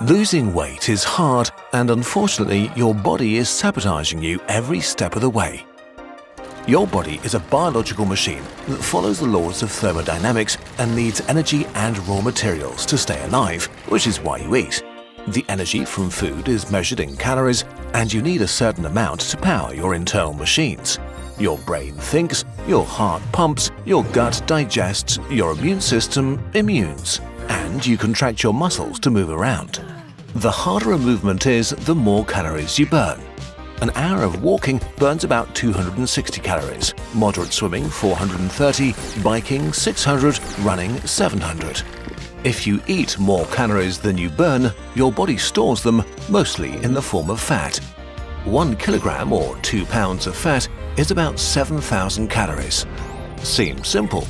Losing weight is hard, and unfortunately your body is sabotaging you every step of the way. Your body is a biological machine that follows the laws of thermodynamics and needs energy and raw materials to stay alive, which is why you eat. The energy from food is measured in calories, and you need a certain amount to power your internal machines. Your brain thinks, your heart pumps, your gut digests, your immune system immunes, and you contract your muscles to move around. The harder a movement is, the more calories you burn. An hour of walking burns about 260 calories, moderate swimming 430, biking 600, running 700. If you eat more calories than you burn, your body stores them, mostly in the form of fat. 1 kilogram or 2 pounds of fat is about 7,000 calories. Seems simple.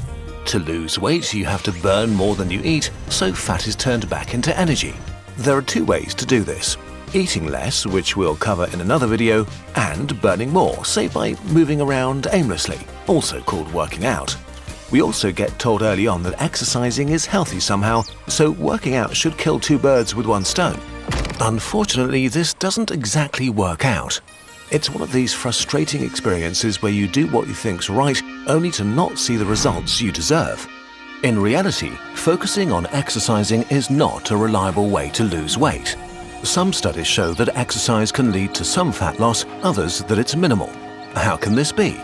To lose weight, you have to burn more than you eat, so fat is turned back into energy. There are 2 ways to do this: eating less, which we'll cover in another video, and burning more, say by moving around aimlessly, also called working out. We also get told early on that exercising is healthy somehow, so working out should kill 2 birds with 1 stone. Unfortunately, this doesn't exactly work out. It's one of these frustrating experiences where you do what you think's right, only to not see the results you deserve. In reality, focusing on exercising is not a reliable way to lose weight. Some studies show that exercise can lead to some fat loss, others that it's minimal. How can this be?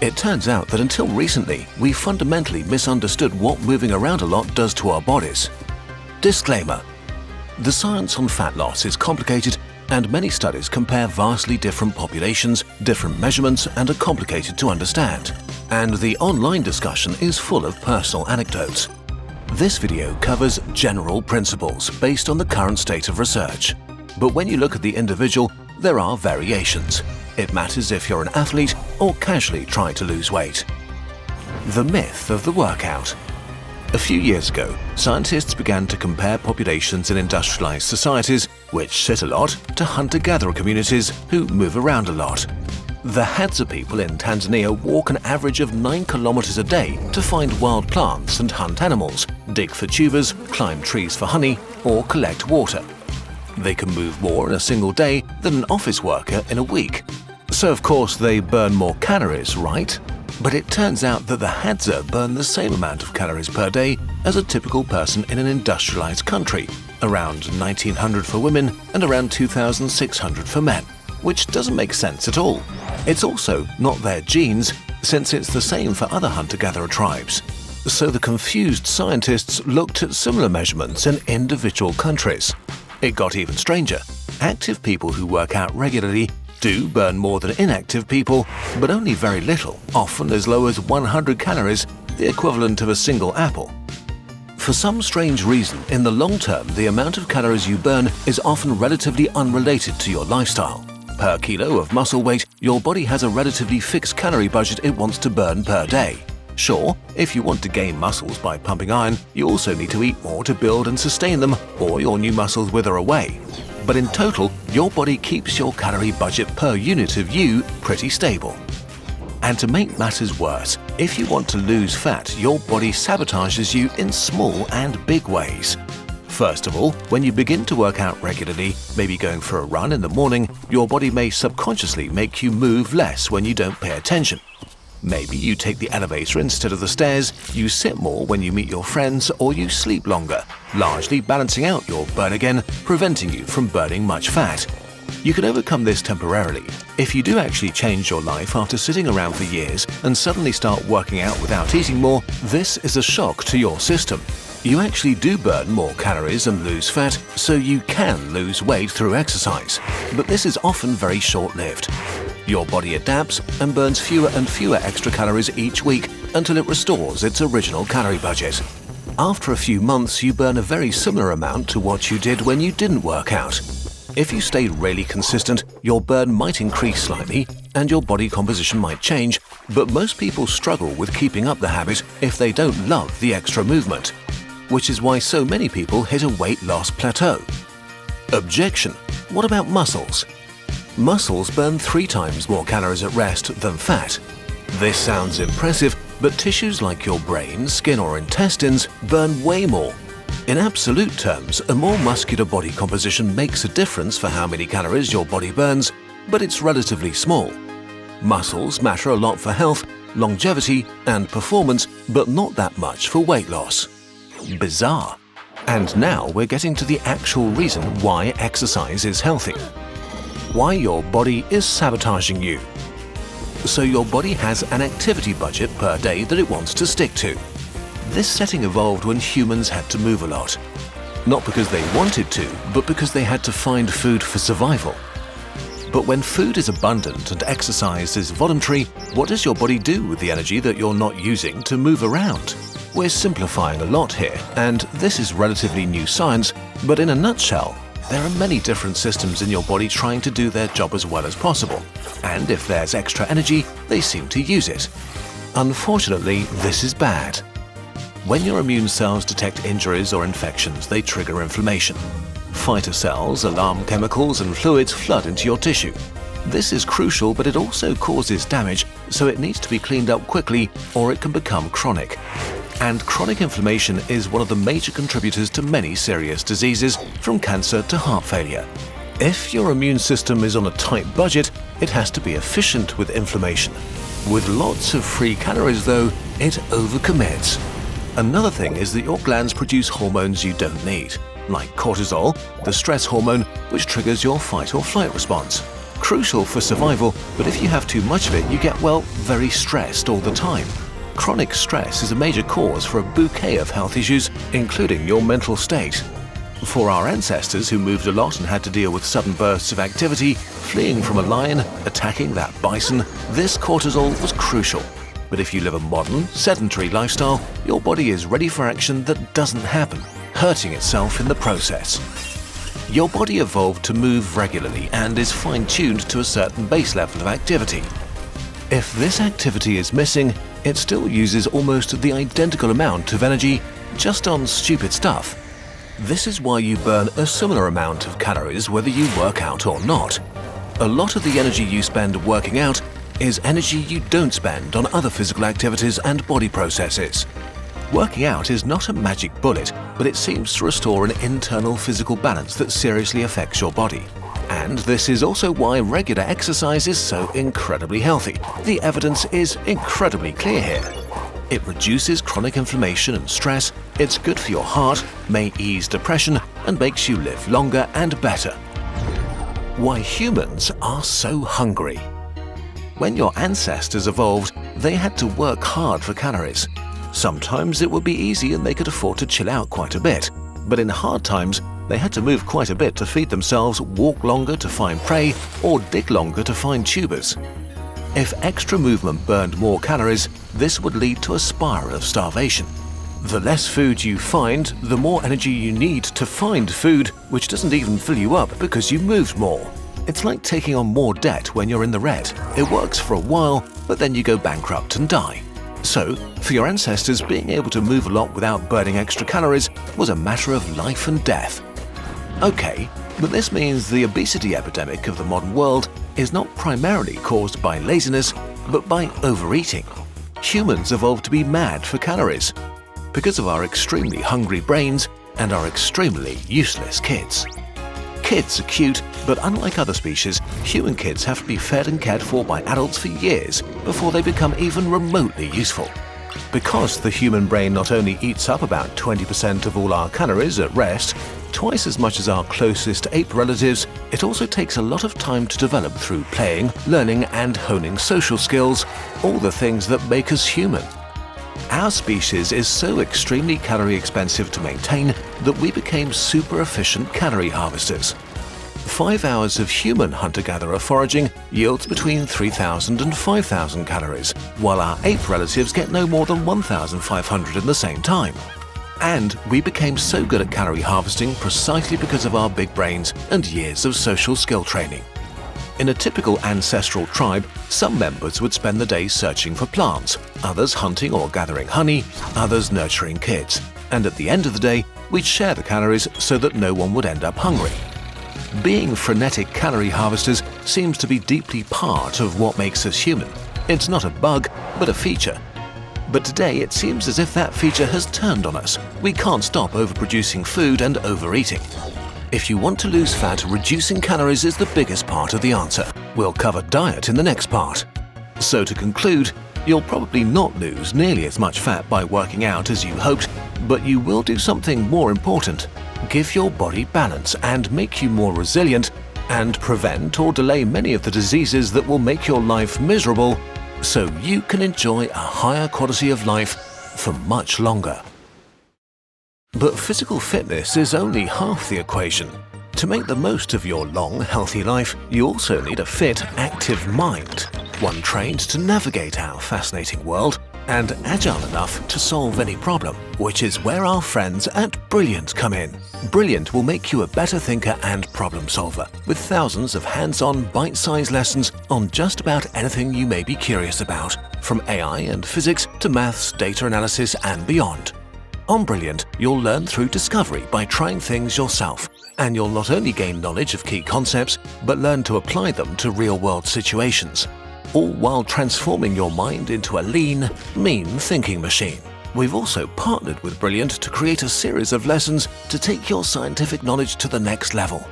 It turns out that until recently, we fundamentally misunderstood what moving around a lot does to our bodies. Disclaimer: the science on fat loss is complicated, and many studies compare vastly different populations, different measurements, and are complicated to understand. And the online discussion is full of personal anecdotes. This video covers general principles based on the current state of research. But when you look at the individual, there are variations. It matters if you're an athlete or casually try to lose weight. The myth of the workout. A few years ago, scientists began to compare populations in industrialized societies, which sit a lot, to hunter-gatherer communities who move around a lot. The Hadza people in Tanzania walk an average of 9 kilometers a day to find wild plants and hunt animals, dig for tubers, climb trees for honey, or collect water. They can move more in a single day than an office worker in a week. So of course they burn more calories, right? But it turns out that the Hadza burn the same amount of calories per day as a typical person in an industrialized country, around 1,900 for women and around 2,600 for men, which doesn't make sense at all. It's also not their genes, since it's the same for other hunter-gatherer tribes. So the confused scientists looked at similar measurements in individual countries. It got even stranger. Active people who work out regularly do burn more than inactive people, but only very little, often as low as 100 calories, the equivalent of a single apple. For some strange reason, in the long term, the amount of calories you burn is often relatively unrelated to your lifestyle. Per kilo of muscle weight, your body has a relatively fixed calorie budget it wants to burn per day. Sure, if you want to gain muscles by pumping iron, you also need to eat more to build and sustain them, or your new muscles wither away. But in total, your body keeps your calorie budget per unit of you pretty stable. And to make matters worse, if you want to lose fat, your body sabotages you in small and big ways. First of all, when you begin to work out regularly, maybe going for a run in the morning, your body may subconsciously make you move less when you don't pay attention. Maybe you take the elevator instead of the stairs, you sit more when you meet your friends, or you sleep longer, largely balancing out your burn again, preventing you from burning much fat. You can overcome this temporarily. If you do actually change your life after sitting around for years and suddenly start working out without eating more, this is a shock to your system. You actually do burn more calories and lose fat, so you can lose weight through exercise. But this is often very short-lived. Your body adapts and burns fewer and fewer extra calories each week until it restores its original calorie budget. After a few months, you burn a very similar amount to what you did when you didn't work out. If you stayed really consistent, your burn might increase slightly and your body composition might change, but most people struggle with keeping up the habit if they don't love the extra movement, which is why so many people hit a weight loss plateau. Objection: what about muscles? Muscles burn 3 times more calories at rest than fat. This sounds impressive, but tissues like your brain, skin or intestines burn way more. In absolute terms, a more muscular body composition makes a difference for how many calories your body burns, but it's relatively small. Muscles matter a lot for health, longevity and performance, but not that much for weight loss. Bizarre. And now we're getting to the actual reason why exercise is healthy. Why your body is sabotaging you. So your body has an activity budget per day that it wants to stick to. This setting evolved when humans had to move a lot. Not because they wanted to, but because they had to find food for survival. But when food is abundant and exercise is voluntary, what does your body do with the energy that you're not using to move around? We're simplifying a lot here, and this is relatively new science, but in a nutshell, there are many different systems in your body trying to do their job as well as possible. And if there's extra energy, they seem to use it. Unfortunately, this is bad. When your immune cells detect injuries or infections, they trigger inflammation. Fighter cells, alarm chemicals and fluids flood into your tissue. This is crucial, but it also causes damage, so it needs to be cleaned up quickly or it can become chronic. And chronic inflammation is one of the major contributors to many serious diseases, from cancer to heart failure. If your immune system is on a tight budget, it has to be efficient with inflammation. With lots of free calories though, it overcommits. Another thing is that your glands produce hormones you don't need, like cortisol, the stress hormone, which triggers your fight or flight response. Crucial for survival, but if you have too much of it, you get, well, very stressed all the time. Chronic stress is a major cause for a bouquet of health issues, including your mental state. For our ancestors who moved a lot and had to deal with sudden bursts of activity, fleeing from a lion, attacking that bison, this cortisol was crucial. But if you live a modern, sedentary lifestyle, your body is ready for action that doesn't happen, hurting itself in the process. Your body evolved to move regularly and is fine-tuned to a certain base level of activity. If this activity is missing, it still uses almost the identical amount of energy just on stupid stuff. This is why you burn a similar amount of calories whether you work out or not. A lot of the energy you spend working out is energy you don't spend on other physical activities and body processes. Working out is not a magic bullet, but it seems to restore an internal physical balance that seriously affects your body. And this is also why regular exercise is so incredibly healthy. The evidence is incredibly clear here. It reduces chronic inflammation and stress, it's good for your heart, may ease depression, and makes you live longer and better. Why humans are so hungry. When your ancestors evolved, they had to work hard for calories. Sometimes it would be easy and they could afford to chill out quite a bit. But in hard times, they had to move quite a bit to feed themselves, walk longer to find prey, or dig longer to find tubers. If extra movement burned more calories, this would lead to a spiral of starvation. The less food you find, the more energy you need to find food, which doesn't even fill you up because you moved more. It's like taking on more debt when you're in the red. It works for a while, but then you go bankrupt and die. So, for your ancestors, being able to move a lot without burning extra calories was a matter of life and death. Okay, but this means the obesity epidemic of the modern world is not primarily caused by laziness, but by overeating. Humans evolved to be mad for calories because of our extremely hungry brains and our extremely useless kids. Kids are cute, but unlike other species, human kids have to be fed and cared for by adults for years before they become even remotely useful. Because the human brain not only eats up about 20% of all our calories at rest, twice as much as our closest ape relatives, it also takes a lot of time to develop through playing, learning and honing social skills, all the things that make us human. Our species is so extremely calorie expensive to maintain that we became super efficient calorie harvesters. 5 hours of human hunter-gatherer foraging yields between 3,000 and 5,000 calories, while our ape relatives get no more than 1,500 in the same time. And we became so good at calorie harvesting precisely because of our big brains and years of social skill training. In a typical ancestral tribe, some members would spend the day searching for plants, others hunting or gathering honey, others nurturing kids. And at the end of the day, we'd share the calories so that no one would end up hungry. Being frenetic calorie harvesters seems to be deeply part of what makes us human. It's not a bug, but a feature. But today it seems as if that feature has turned on us. We can't stop overproducing food and overeating. If you want to lose fat, reducing calories is the biggest part of the answer. We'll cover diet in the next part. So to conclude, you'll probably not lose nearly as much fat by working out as you hoped, but you will do something more important: give your body balance and make you more resilient, and prevent or delay many of the diseases that will make your life miserable, so you can enjoy a higher quality of life for much longer. But physical fitness is only half the equation. To make the most of your long, healthy life, you also need a fit, active mind, one trained to navigate our fascinating world and agile enough to solve any problem, which is where our friends at Brilliant come in. Brilliant will make you a better thinker and problem solver, with thousands of hands-on, bite-sized lessons on just about anything you may be curious about, from AI and physics to maths, data analysis and beyond. On Brilliant, you'll learn through discovery by trying things yourself, and you'll not only gain knowledge of key concepts, but learn to apply them to real-world situations, all while transforming your mind into a lean, mean thinking machine. We've also partnered with Brilliant to create a series of lessons to take your scientific knowledge to the next level.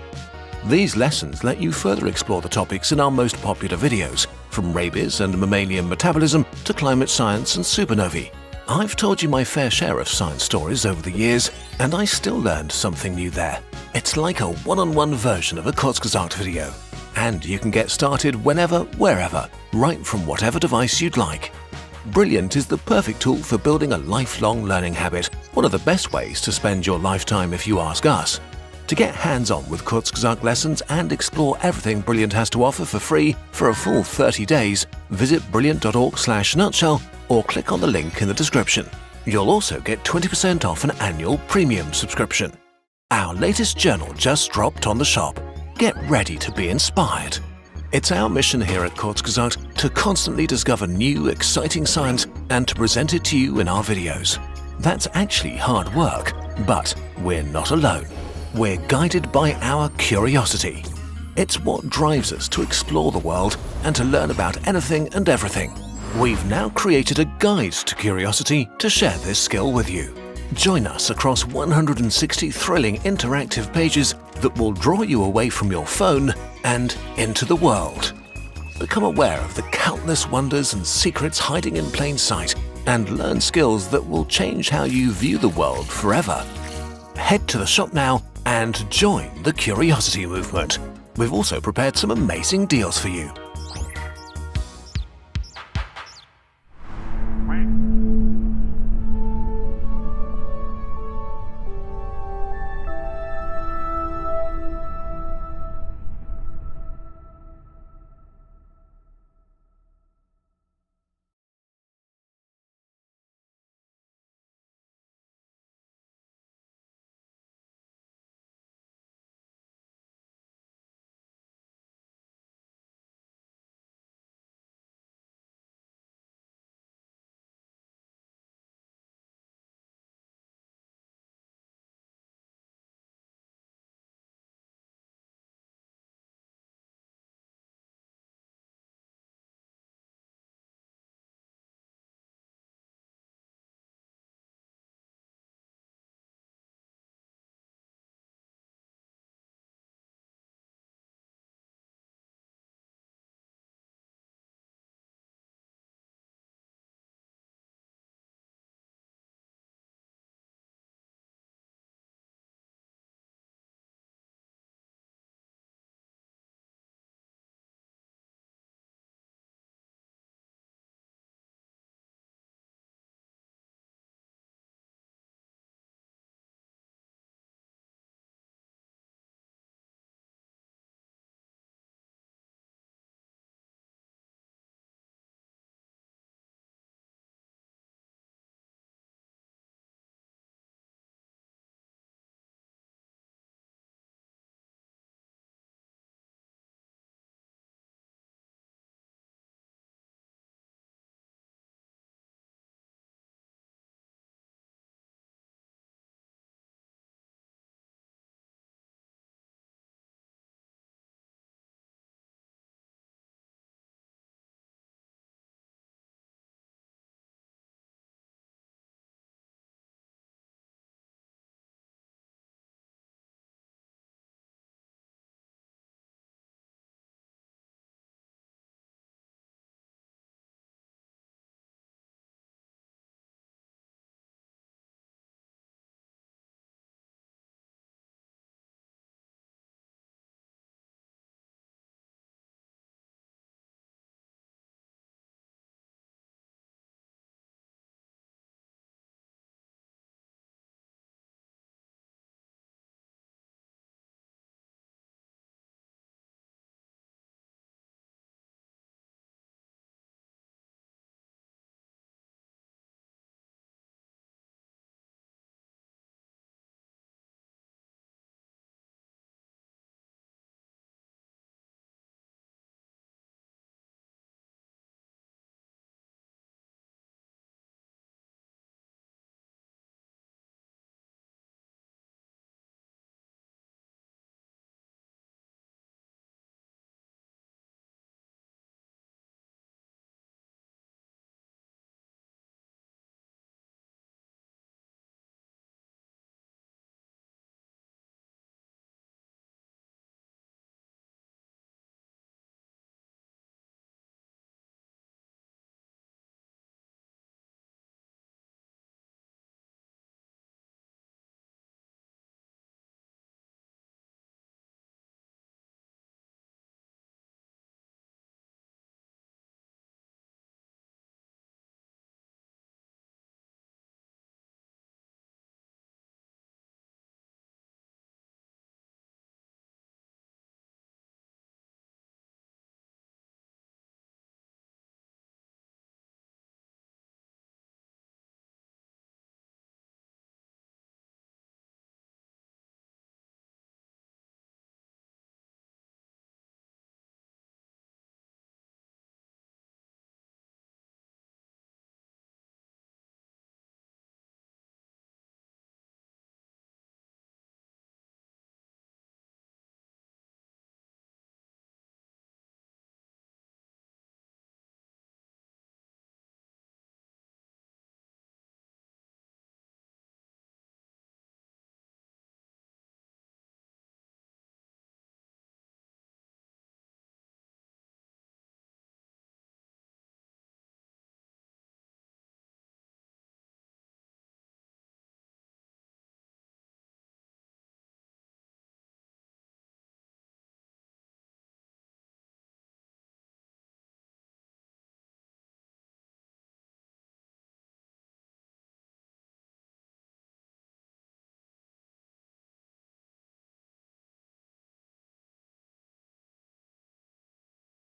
These lessons let you further explore the topics in our most popular videos, from rabies and mammalian metabolism to climate science and supernovae. I've told you my fair share of science stories over the years, and I still learned something new there. It's like a one-on-one version of a Kurzgesagt video. And you can get started whenever, wherever, right from whatever device you'd like. Brilliant is the perfect tool for building a lifelong learning habit, one of the best ways to spend your lifetime if you ask us. To get hands-on with Kurzgesagt lessons and explore everything Brilliant has to offer for free for a full 30 days, visit brilliant.org/nutshell or click on the link in the description. You'll also get 20% off an annual premium subscription. Our latest journal just dropped on the shop. Get ready to be inspired. It's our mission here at Kurzgesagt to constantly discover new, exciting science and to present it to you in our videos. That's actually hard work, but we're not alone. We're guided by our curiosity. It's what drives us to explore the world and to learn about anything and everything. We've now created a guide to curiosity to share this skill with you. Join us across 160 thrilling interactive pages that will draw you away from your phone and into the world. Become aware of the countless wonders and secrets hiding in plain sight and learn skills that will change how you view the world forever. Head to the shop now and join the curiosity movement. We've also prepared some amazing deals for you.